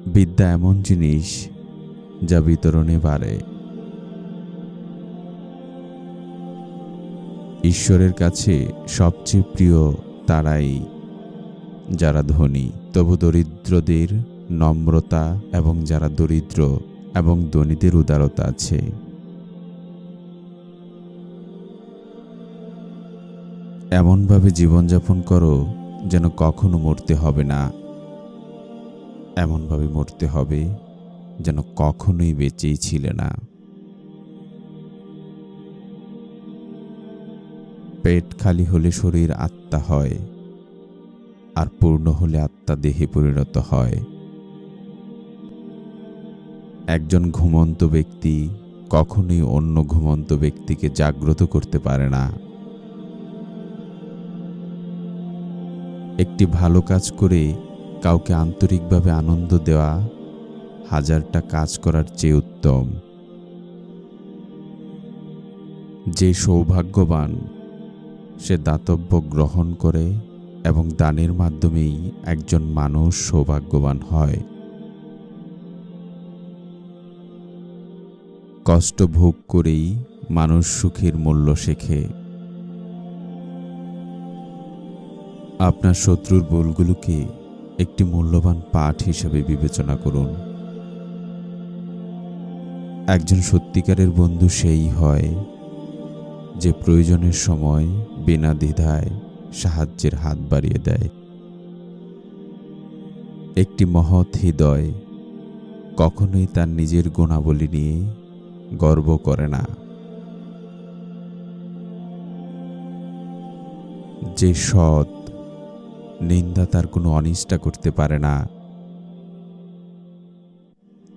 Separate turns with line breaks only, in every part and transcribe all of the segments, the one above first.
বিদ্যা এমন জিনিস যা বিতরণে বাড়ে। ঈশ্বরের কাছে সবচেয়ে প্রিয় তারাই যারা ধনী তবু দরিদ্রদের নম্রতা, এবং যারা দরিদ্র এবং ধনীদের উদারতা আছে। এমনভাবে জীবনযাপন করো যেন কখনো মরতে হবে না, এমনভাবে মরতে হবে যেন কখনোই বেঁচেই ছিলে না। পেট খালি হলে শরীর আত্মা হয়, আর পূর্ণ হলে আত্মা দেহে পরিণত হয়। একজন ঘুমন্ত ব্যক্তি কখনোই অন্য ঘুমন্ত ব্যক্তিকে জাগ্রত করতে পারে না। একটি ভালো কাজ করে কাউকে আন্তরিকভাবে আনন্দ দেওয়া হাজারটা কাজ করার চেয়ে উত্তম। যে সৌভাগ্যবান সে দাতব্য গ্রহণ করে, এবং দানের মাধ্যমেই একজন মানুষ সৌভাগ্যবান হয়। কষ্ট ভোগ করেই মানুষ সুখের মূল্য শেখে। আপনার শত্রুর ভুলগুলোকে একটি মূল্যবান পাঠ হিসেবে বিবেচনা করুন। একজন সত্যিকারের বন্ধু সেই হয় যে প্রয়োজনের সময় বিনা দ্বিধায় সাহায্যের হাত বাড়িয়ে দেয়। একটি মহৎ হৃদয় কখনোই তার নিজের গুণাবলী নিয়ে গর্ব করে না। যে সৎ, নিন্দা তার কোনো অনিষ্টা করতে পারে না।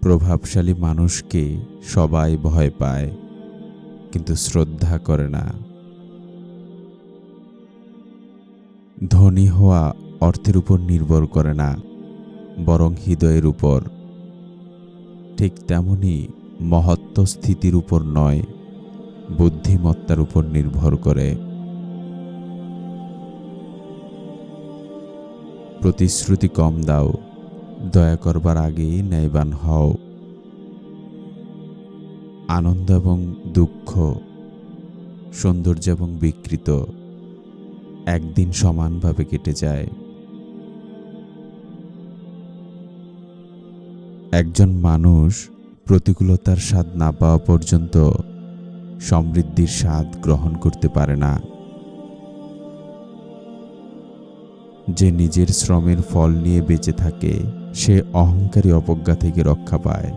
প্রভাবশালী মানুষকে সবাই ভয় পায়, কিন্তু শ্রদ্ধা করে না। ধনী হওয়া অর্থের উপর নির্ভর করে না, বরং হৃদয়ের উপর। ঠিক তেমনি মহত্ব স্থিতির উপর নয়, বুদ্ধিমত্তার উপর নির্ভর করে। প্রতিশ্রুতি কম দাও, দয়া করবার আগেই ন্যায়বান হও। আনন্দ এবং দুঃখ, সৌন্দর্য এবং বিকৃত একদিন সমানভাবে কেটে যায়। একজন মানুষ প্রতিকূলতার স্বাদ না পাওয়া পর্যন্ত সমৃদ্ধির স্বাদ গ্রহণ করতে পারে না। যে নিজের শ্রমের ফল নিয়ে বেঁচে থাকে সে অহংকারী অবজ্ঞা থেকে রক্ষা পায়।